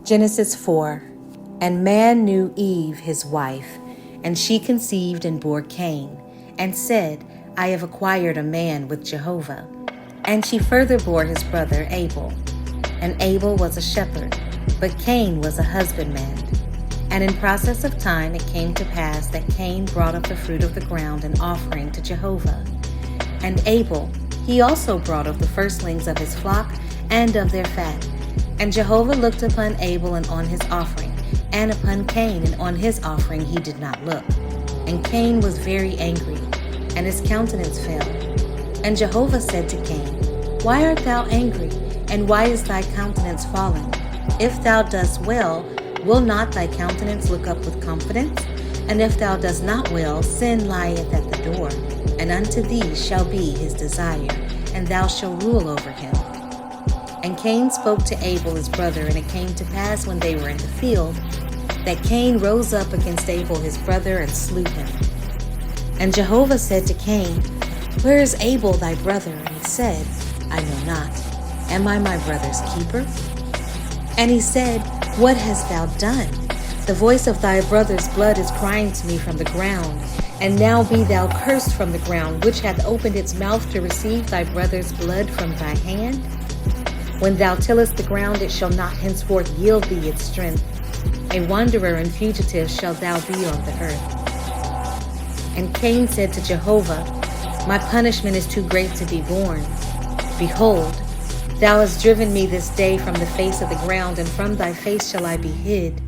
Genesis 4. And man knew Eve his wife, and she conceived and bore Cain, and said, I have acquired a man with Jehovah. And she further bore his brother Abel. And Abel was a shepherd, but Cain was a husbandman. And in process of time it came to pass that Cain brought of the fruit of the ground an offering to Jehovah. And Abel, he also brought of the firstlings of his flock and of their fat. And Jehovah looked upon Abel and on his offering, and upon Cain and on his offering he did not look. And Cain was very angry, and his countenance fell. And Jehovah said to Cain, Why art thou angry, and why is thy countenance fallen? If thou dost well, will not thy countenance look up with confidence? And if thou dost not well, sin lieth at the door, and unto thee shall be his desire, and thou shalt rule over him. And Cain spoke to Abel his brother, and it came to pass when they were in the field, that Cain rose up against Abel his brother, and slew him. And Jehovah said to Cain, Where is Abel thy brother? And he said, I know not. Am I my brother's keeper? And he said, What hast thou done? The voice of thy brother's blood is crying to me from the ground. And now be thou cursed from the ground, which hath opened its mouth to receive thy brother's blood from thy hand. When thou tillest the ground, it shall not henceforth yield thee its strength. A wanderer and fugitive shalt thou be on the earth. And Cain said to Jehovah, My punishment is too great to be borne. Behold, thou hast driven me this day from the face of the ground, and from thy face shall I be hid.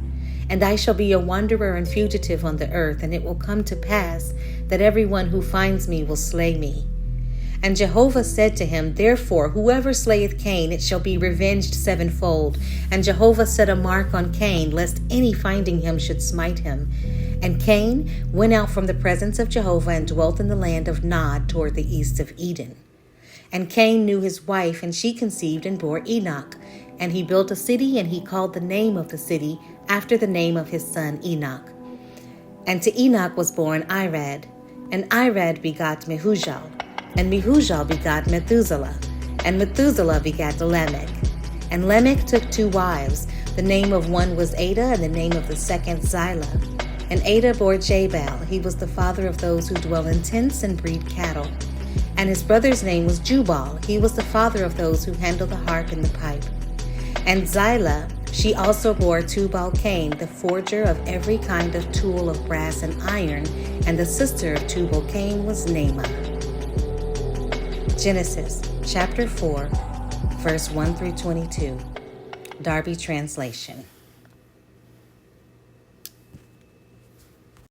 And I shall be a wanderer and fugitive on the earth, and it will come to pass that everyone who finds me will slay me. And Jehovah said to him, Therefore, whoever slayeth Cain, it shall be revenged sevenfold. And Jehovah set a mark on Cain, lest any finding him should smite him. And Cain went out from the presence of Jehovah and dwelt in the land of Nod toward the east of Eden. And Cain knew his wife, and she conceived and bore Enoch. And he built a city, and he called the name of the city after the name of his son Enoch. And to Enoch was born Irad, and Irad begot Mehujael. And Mehujael begot Methuselah, and Methuselah begat Lamech. And Lamech took two wives. The name of one was Adah, and the name of the second Zillah. And Adah bore Jabal. He was the father of those who dwell in tents and breed cattle. And his brother's name was Jubal. He was the father of those who handle the harp and the pipe. And Zillah, she also bore Tubal-Cain, the forger of every kind of tool of brass and iron. And the sister of Tubal-Cain was Naamah. Genesis chapter 4, verse 1 through 22. Darby translation.